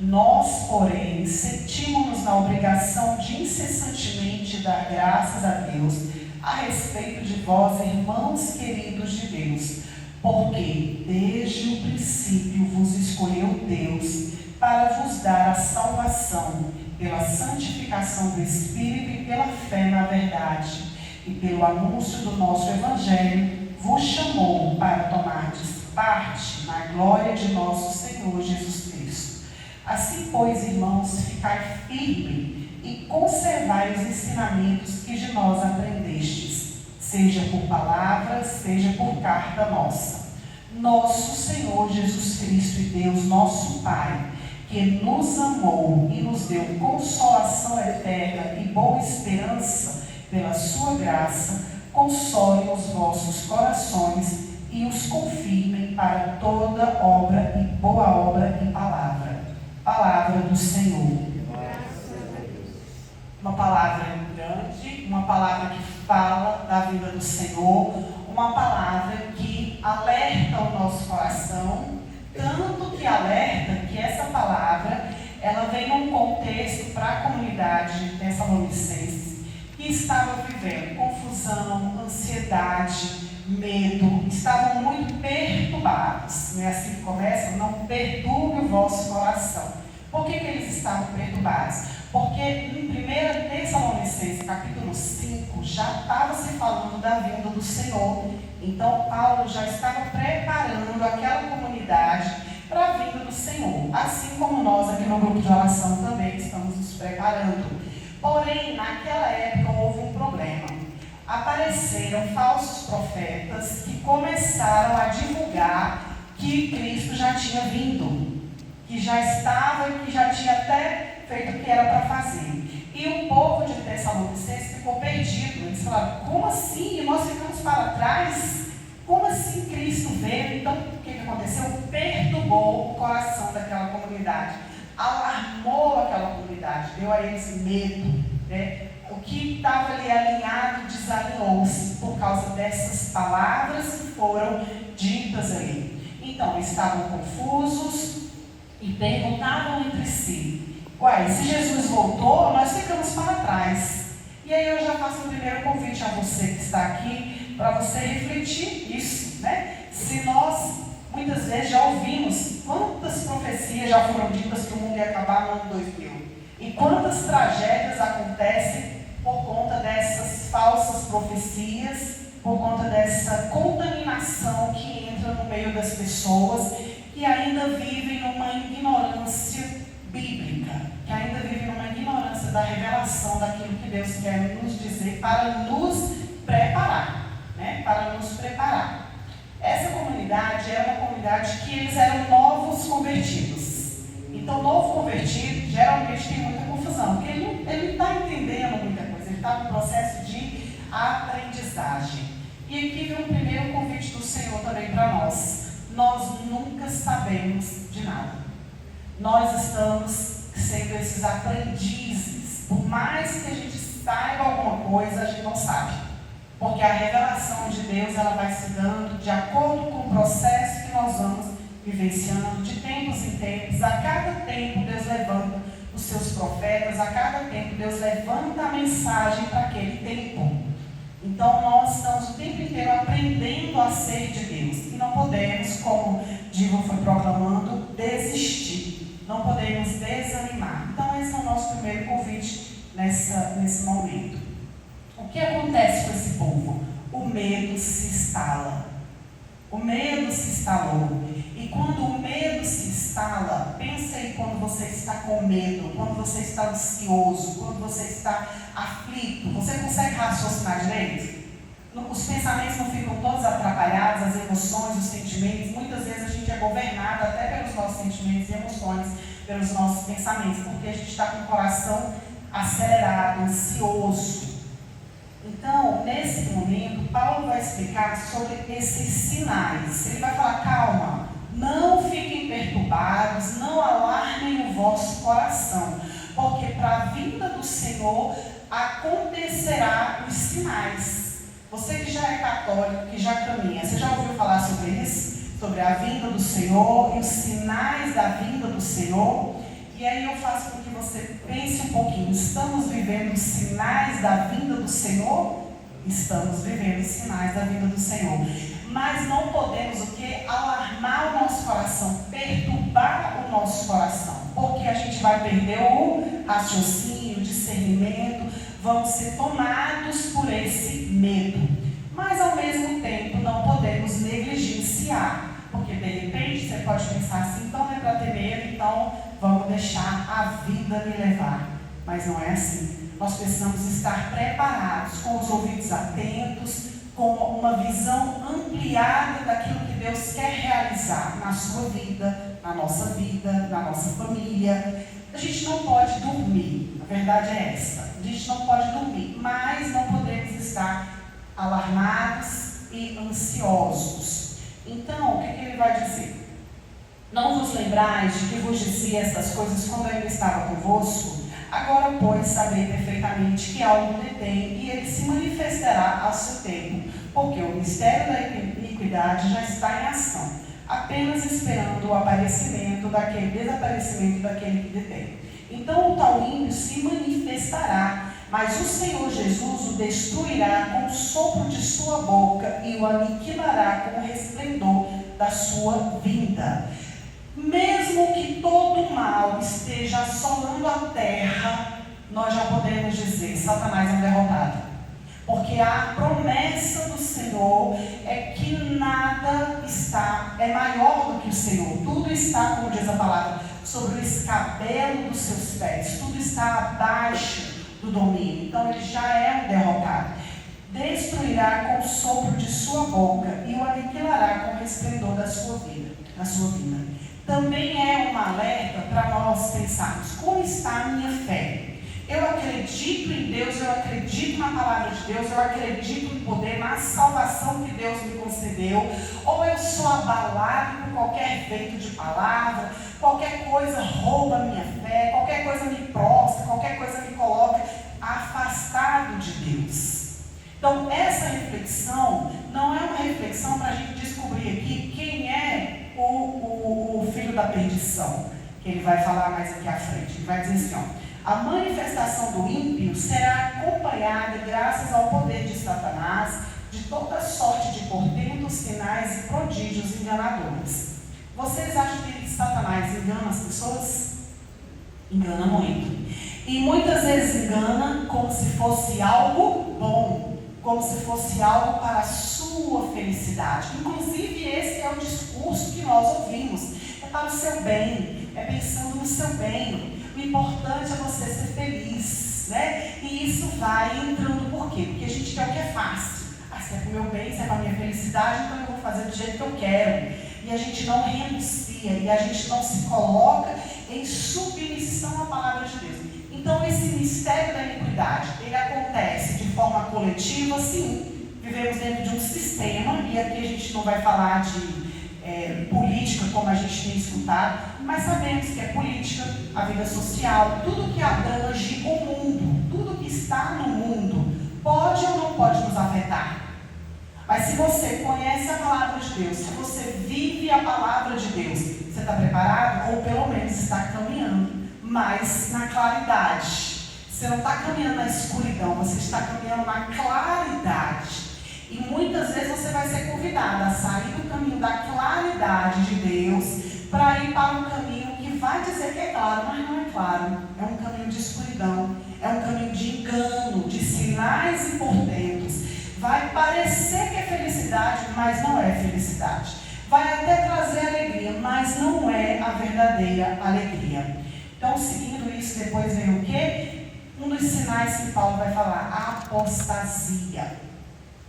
Nós, porém, sentimos-nos na obrigação de incessantemente dar graças a Deus a respeito de vós, irmãos queridos de Deus, porque desde o princípio vos escolheu Deus para vos dar a salvação pela santificação do Espírito e pela fé na verdade, e pelo anúncio do nosso Evangelho, vos chamou para tomardes parte na glória de nosso Senhor Jesus Cristo. Assim, pois, irmãos, ficai firme e conservai os ensinamentos que de nós aprendestes, seja por palavra, seja por carta nossa. Nosso Senhor Jesus Cristo e Deus, nosso Pai, que nos amou e nos deu consolação eterna e boa esperança pela sua graça, console os vossos corações e os confirmem para toda obra e boa obra e palavra. Palavra do Senhor. Uma palavra grande, uma palavra que fala da vida do Senhor, uma palavra que alerta o nosso coração, tanto que alerta que essa palavra, ela vem num contexto para a comunidade tessalonicense, que estava vivendo confusão, ansiedade, medo, estavam muito perturbados. Não é assim que começa? Não perturbe o vosso coração. Por que eles estavam perturbados? Porque em 1 Tessalonicenses, capítulo 5, já estava se falando da vinda do Senhor. Então, Paulo já estava preparando aquela comunidade para a vinda do Senhor. Assim como nós aqui no grupo de oração também estamos nos preparando. Porém, naquela época houve um problema. Apareceram falsos profetas que começaram a divulgar que Cristo já tinha vindo, que já estava e que já tinha até feito o que era para fazer. E o povo de Tessalonicenses ficou perdido. Eles falaram, como assim? E nós ficamos para trás? Como assim Cristo veio? Então, o que aconteceu? Perturbou o coração daquela comunidade, alarmou aquela comunidade, deu a eles medo, né? O que estava ali alinhado desalinhou-se por causa dessas palavras que foram ditas ali. Então, eles estavam confusos e perguntavam entre si, uai, se Jesus voltou, nós ficamos para trás. E aí eu já faço o primeiro convite a você que está aqui, para você refletir isso, né? Se nós, muitas vezes, já ouvimos quantas profecias já foram ditas que o mundo ia acabar no ano 2000. E quantas tragédias acontecem por conta dessas falsas profecias, por conta dessa contaminação que entra no meio das pessoas que ainda vivem numa ignorância bíblica, que ainda vivem numa ignorância da revelação daquilo que Deus quer nos dizer para nos preparar, né? Para nos preparar. Essa comunidade é uma comunidade que eles eram novos convertidos. Então, novo convertido geralmente tem muita confusão, porque ele não está entendendo muita coisa, ele está no processo de aprendizagem. E aqui vem o primeiro convite do Senhor também para nós. Nós nunca sabemos de nada. Nós estamos sendo esses aprendizes. Por mais que a gente saiba alguma coisa, a gente não sabe. Porque a revelação de Deus, ela vai se dando de acordo com o processo que nós vamos vivenciando, de tempos em tempos. A cada tempo Deus levanta os seus profetas, a cada tempo Deus levanta a mensagem para aquele tempo. Então nós estamos o tempo inteiro aprendendo a ser de Deus. E não podemos, como Divo foi proclamando, desistir. Não podemos desanimar. Então esse é o nosso primeiro convite nesse momento. O que acontece com esse povo? O medo se instala. O medo se instalou. E quando o medo se instala, pensa aí quando você está com medo, quando você está ansioso, quando você está aflito, você consegue raciocinar direito? Os pensamentos não ficam todos atrapalhados, as emoções, os sentimentos. Muitas vezes a gente é governado até pelos nossos sentimentos e emoções, pelos nossos pensamentos, porque a gente está com o coração acelerado, ansioso. Então, nesse momento, Paulo vai explicar sobre esses sinais. Ele vai falar, calma, não fiquem perturbados, não alarmem o vosso coração, porque para a vinda do Senhor acontecerá os sinais. Você que já é católico, que já caminha, você já ouviu falar sobre isso? Sobre a vinda do Senhor e os sinais da vinda do Senhor? E E aí eu faço com que você pense um pouquinho. Estamos vivendo sinais da vinda do Senhor? Estamos vivendo sinais da vinda do Senhor. Mas não podemos o quê? Alarmar o nosso coração, perturbar o nosso coração. Porque a gente vai perder o raciocínio, o discernimento, vamos ser tomados por esse medo. Mas ao mesmo tempo não podemos negligenciar. Porque de repente você pode pensar assim, então não é para ter medo, então vamos deixar a vida me levar. Mas não é assim. Nós precisamos estar preparados, com os ouvidos atentos, com uma visão ampliada daquilo que Deus quer realizar na sua vida, na nossa família. A gente não pode dormir, a verdade é essa. A gente não pode dormir, mas não podemos estar alarmados e ansiosos. Então, o que ele vai dizer? Não vos lembrais de que vos dizia essas coisas quando eu ainda estava convosco? Agora, pois, sabei perfeitamente que algo detém e ele se manifestará ao seu tempo, porque o mistério da iniquidade já está em ação, apenas esperando o desaparecimento daquele que detém. Então o tal ímpio se manifestará, mas o Senhor Jesus o destruirá com o sopro de sua boca e o aniquilará com o resplendor da sua vinda. Mesmo que todo o mal esteja assolando a terra, nós já podemos dizer, Satanás é um derrotado. Porque a promessa do Senhor é que nada é maior do que o Senhor. Tudo está, como diz a palavra, sobre o escabelo dos seus pés. Tudo está abaixo do domínio. Então ele já é um derrotado. Destruirá com o sopro de sua boca e o aniquilará com o resplendor da sua vida. Também é um alerta para nós pensarmos, como está a minha fé? Eu acredito em Deus, eu acredito na palavra de Deus, eu acredito no poder, na salvação que Deus me concedeu, ou eu sou abalado por qualquer vento de palavra, qualquer coisa rouba a minha fé, qualquer coisa me prostra, qualquer coisa me coloca afastado de Deus. Então essa reflexão não é uma reflexão para a gente descobrir aqui quem é o filho da perdição, que ele vai falar mais aqui à frente. Ele vai dizer assim, a manifestação do ímpio será acompanhada, graças ao poder de Satanás, de toda sorte de portentos, sinais e prodígios enganadores. Vocês acham que Satanás engana as pessoas? Engana muito. E muitas vezes engana como se fosse algo bom, como se fosse algo para a sua felicidade. Inclusive, esse é o discurso que nós ouvimos. É para o seu bem, é pensando no seu bem. O importante é você ser feliz, né? E isso vai entrando por quê? Porque a gente quer o que é fácil. Se é para o meu bem, se é para a minha felicidade, então eu vou fazer do jeito que eu quero. E a gente não renuncia, e a gente não se coloca em submissão à palavra de Deus. Então esse mistério da iniquidade, ele acontece de forma coletiva, sim. Vivemos dentro de um sistema, e aqui a gente não vai falar de política, como a gente tem escutado, mas sabemos que é política, a vida social, tudo que abrange o mundo, tudo que está no mundo, pode ou não pode nos afetar. Mas se você conhece a palavra de Deus, se você vive a palavra de Deus, você está preparado? Ou pelo menos está caminhando, mas na claridade. Você não está caminhando na escuridão, você está caminhando na claridade. E muitas vezes você vai ser convidado a sair do caminho da claridade de Deus para ir para um caminho que vai dizer que é claro, mas não é claro. É um caminho de escuridão, é um caminho de engano, de sinais e portentos. Vai parecer que é felicidade, mas não é felicidade. Vai até trazer alegria, mas não é a verdadeira alegria. Então, seguindo isso, depois vem o quê? Um dos sinais que Paulo vai falar, a apostasia.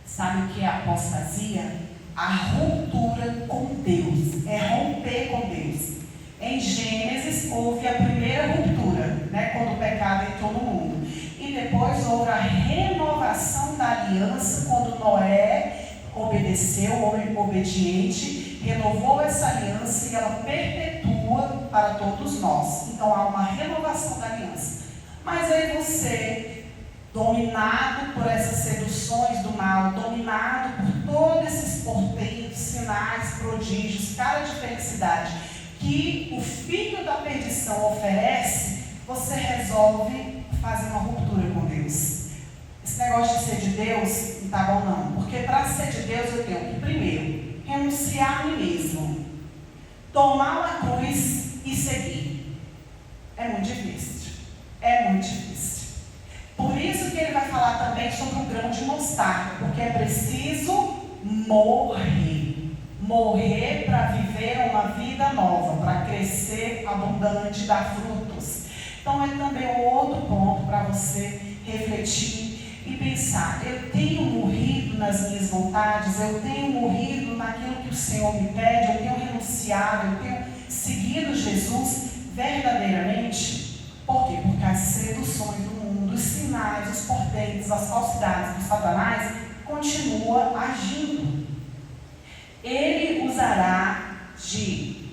Sabe o que é apostasia? A ruptura com Deus. É romper com Deus. Em Gênesis houve a primeira ruptura, né, quando o pecado entrou no mundo. E depois houve a renovação da aliança, quando Noé obedeceu, homem obediente, renovou essa aliança e ela perpetua para todos nós. Então há uma renovação da aliança. Mas aí você, dominado por essas seduções do mal, dominado por todos esses portentos, sinais, prodígios, cara de felicidade, que o filho da perdição oferece, você resolve fazer uma ruptura com Deus. Esse negócio de ser de Deus não tá bom não, porque para ser de Deus eu tenho que primeiro renunciar a mim mesmo, tomar a cruz e seguir. É muito difícil, é muito difícil. Por isso que ele vai falar também sobre o grão de mostarda, porque é preciso morrer para viver uma vida nova, para crescer abundante, dar frutos. Então é também um outro ponto para você refletir e pensar: eu tenho morrido nas minhas vontades, eu tenho morrido naquilo que o Senhor me pede, eu tenho renunciado, eu tenho seguido Jesus verdadeiramente? Por quê? Porque as seduções do mundo, os sinais, os portentos, as falsidades do Satanás continuam agindo. Ele usará de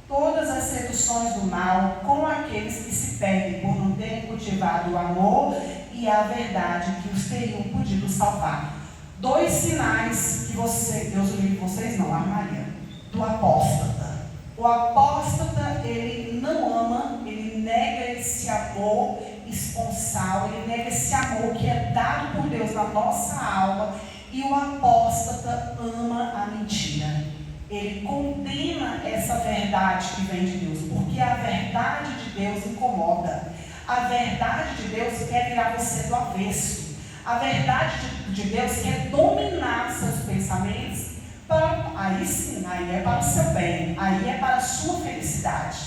todas as seduções do mal com aqueles que se perdem por não terem cultivado o amor e a verdade que os teriam podido salvar. 2 sinais que Deus livre vocês não, Maria, do apóstata. O apóstata, ele não ama, ele nega esse amor esponsal, ele nega esse amor que é dado por Deus na nossa alma. E o apóstata ama a mentira. Ele condena essa verdade que vem de Deus, porque a verdade de Deus incomoda. A verdade de Deus quer virar você do avesso. A verdade de Deus quer dominar seus pensamentos. Aí sim, aí é para o seu bem, aí é para a sua felicidade.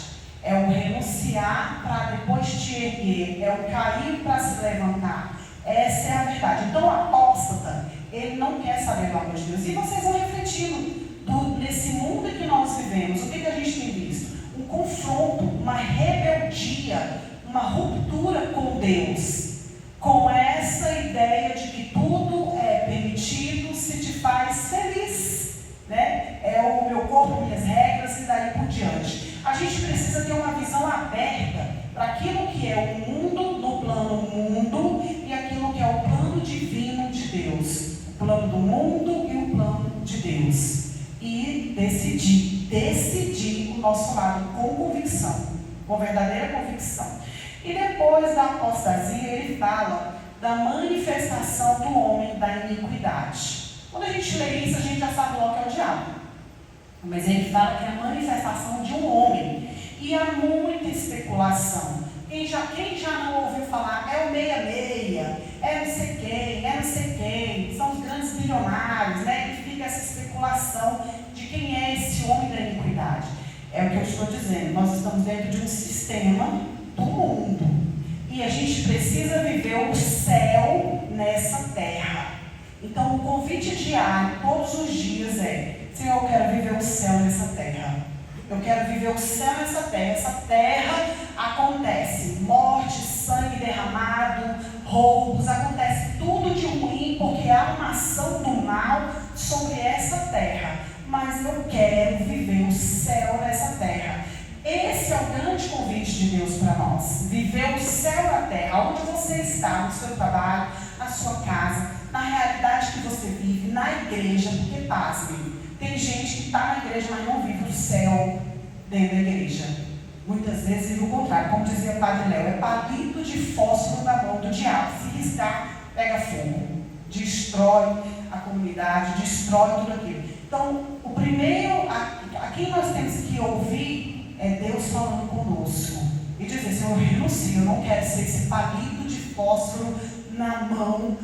É o renunciar para depois te erguer, é o cair para se levantar. Essa é a verdade. Então o apóstata, ele não quer saber do amor de Deus. E vocês vão refletindo nesse mundo que nós vivemos. O que a gente tem visto? Um confronto, uma rebeldia, uma ruptura com Deus. Com essa ideia de que tudo é permitido se te faz feliz, né? É o meu corpo, minhas regras e daí por diante. A gente precisa ter uma visão aberta para aquilo que é o mundo, no plano mundo, e aquilo que é o plano divino de Deus. O plano do mundo e o plano de Deus. E decidir o nosso lado com convicção, com verdadeira convicção. E depois da apostasia, ele fala da manifestação do homem da iniquidade. Quando a gente lê isso, a gente já sabe logo que é o diabo. Mas ele fala que é a manifestação de um homem. E há muita especulação. Quem já não ouviu falar, é o meia-meia, é não sei quem, são os grandes bilionários, né? E fica essa especulação de quem é esse homem da iniquidade. É o que eu estou dizendo, nós estamos dentro de um sistema do mundo. E a gente precisa viver o céu nessa terra. Então o convite diário, todos os dias é: Senhor, eu quero viver o céu nessa terra. Eu quero viver o céu nessa terra. Essa terra acontece morte, sangue derramado, roubos, acontece tudo de ruim, porque há uma ação do mal sobre essa terra. Mas eu quero viver o céu nessa terra. Esse é o grande convite de Deus para nós. Viver o céu na terra, onde você está, no seu trabalho, na sua casa, na realidade que você vive, na igreja, porque pasmem. Tem gente que está na igreja, mas não vive o céu dentro da igreja. Muitas vezes vive o contrário, como dizia o Padre Léo, é palito de fósforo na mão do diabo. Se riscar, pega fogo, destrói a comunidade, destrói tudo aquilo. Então, o primeiro, a quem nós temos que ouvir é Deus falando conosco. E dizer: Senhor, eu renuncio, eu não quero ser esse palito de fósforo na mão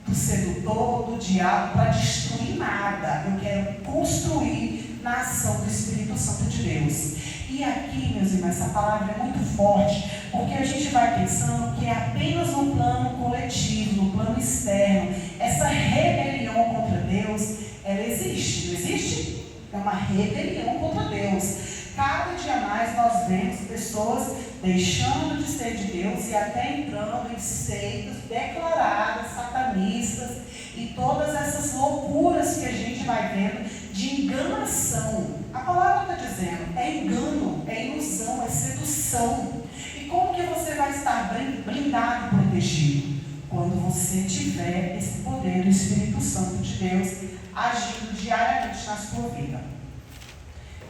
do sedutor, do diabo, para destruir nada. Eu quero construir na ação do Espírito Santo de Deus. E aqui, meus irmãos, essa palavra é muito forte, porque a gente vai pensando que é apenas no plano coletivo, no plano externo. Essa rebelião contra Deus, ela existe, não existe? É uma rebelião contra Deus. Cada dia mais nós vemos pessoas deixando de ser de Deus e até entrando em seitas declaradas, satanistas, e todas essas loucuras que a gente vai vendo de enganação. A palavra está dizendo, é engano, é ilusão, é sedução. E como que você vai estar blindado, protegido? Quando você tiver esse poder do Espírito Santo de Deus agindo diariamente na sua vida.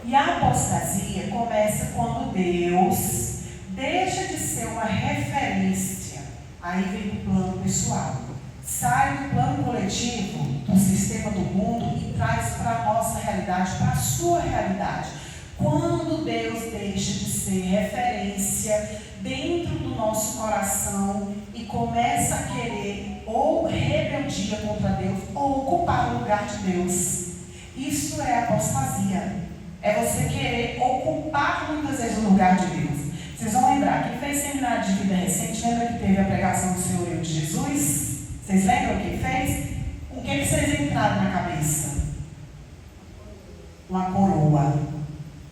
E a apostasia começa quando Deus deixa de ser uma Aí vem o plano pessoal. Sai do plano coletivo, do sistema do mundo e traz para a nossa realidade, para a sua realidade. Quando Deus deixa de ser referência dentro do nosso coração e começa a querer ou rebeldia contra Deus ou ocupar o lugar de Deus. Isso é apostasia. É você querer ocupar muitas vezes o lugar de Deus. Vocês vão lembrar, quem fez seminário de vida recente, lembra que teve a pregação do Senhor de Jesus? Vocês lembram o que fez? O que vocês entraram na cabeça? Uma coroa.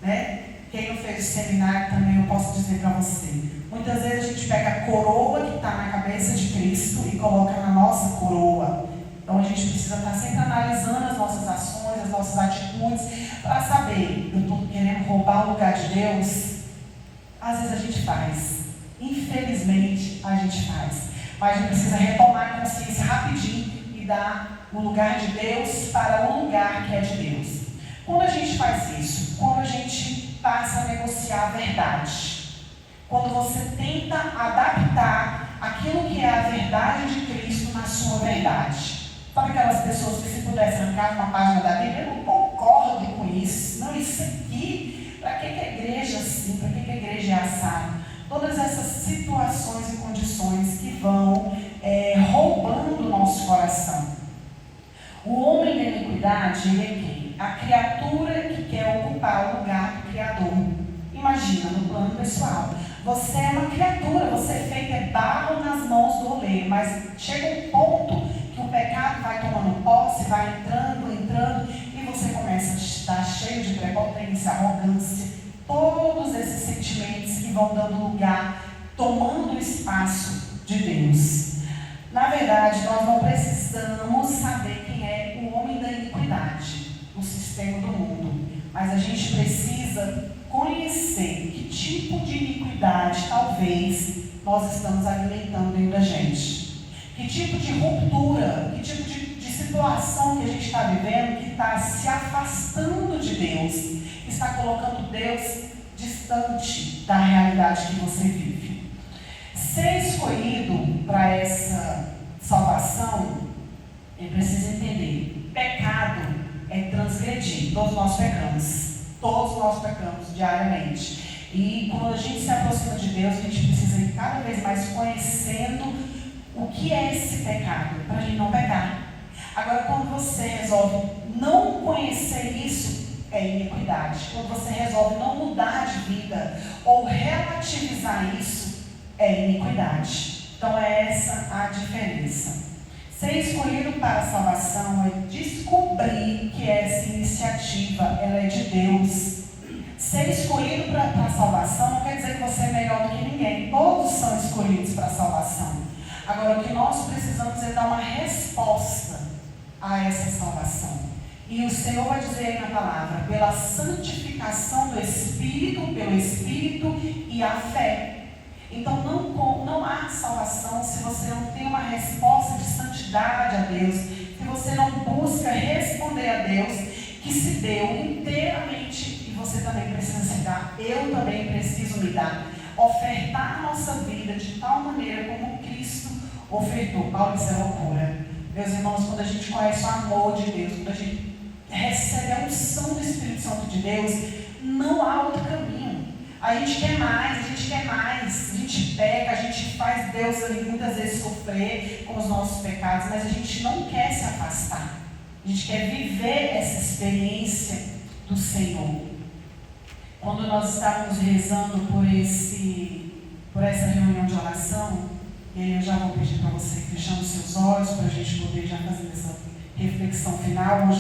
Né? Quem não fez o seminário também eu posso dizer para você. Muitas vezes a gente pega a coroa que está na cabeça de Cristo e coloca na nossa coroa. Então a gente precisa estar sempre analisando as nossas ações, as nossas atitudes, para saber, eu estou querendo roubar o lugar de Deus? Às vezes a gente faz. Infelizmente a gente faz. Mas a gente precisa retomar a consciência rapidinho e dar o lugar de Deus para o lugar que é de Deus. Quando a gente faz isso, quando a gente passa a negociar a verdade, quando você tenta adaptar aquilo que é a verdade de Cristo na sua verdade. Sabe aquelas pessoas que se pudesse arrancar uma página da Bíblia, eu não concordo com isso. Não, isso aqui, para que a igreja é assim? Para que a igreja é assada? Todas essas situações e condições que vão roubando o nosso coração. O homem da iniquidade, ele é quem? A criatura que quer ocupar o lugar do Criador. Imagina, no plano pessoal. Você é uma criatura, você é feito barro nas mãos do oleiro, mas chega um ponto que o pecado vai tomando posse, vai entrando, e você começa a estar cheio de prepotência, arrogância, todos esses sentimentos que vão dando lugar, tomando o espaço de Deus. Na verdade, nós não precisamos saber quem é o homem da iniquidade, o sistema do mundo, mas a gente precisa conhecer que tipo de iniquidade talvez nós estamos alimentando dentro da gente. Que tipo de ruptura, que tipo de situação que a gente está vivendo que está se afastando de Deus, que está colocando Deus distante da realidade que você vive. Ser escolhido para essa salvação, ele precisa entender, pecado é transgredir, todos nós pecamos. Todos nós pecamos diariamente. E quando a gente se aproxima de Deus, a gente precisa ir cada vez mais conhecendo o que é esse pecado, para a gente não pecar. Agora, quando você resolve não conhecer isso, é iniquidade. Quando você resolve não mudar de vida ou relativizar isso, é iniquidade. Então é essa a diferença. Ser escolhido para a salvação é descobrir que essa iniciativa ela é de Deus. Ser escolhido para a salvação não quer dizer que você é melhor do que ninguém. Todos são escolhidos para a salvação. Agora, o que nós precisamos é dar uma resposta a essa salvação. E o Senhor vai dizer aí na palavra, pela santificação do Espírito, pelo Espírito e a fé. Então não há salvação se você não tem uma resposta de santidade a Deus, se você não busca responder a Deus, que se deu inteiramente, e você também precisa se dar, eu também preciso me dar, ofertar a nossa vida de tal maneira como Cristo ofertou. Paulo, isso é loucura. Meus irmãos, quando a gente conhece o amor de Deus, quando a gente recebe a unção do Espírito Santo de Deus, não há outro caminho. A gente quer mais, a gente peca, a gente faz Deus ali muitas vezes sofrer com os nossos pecados, mas a gente não quer se afastar. A gente quer viver essa experiência do Senhor. Quando nós estávamos rezando por essa reunião de oração, e aí eu já vou pedir para você fechando seus olhos, para a gente poder já fazer essa reflexão final.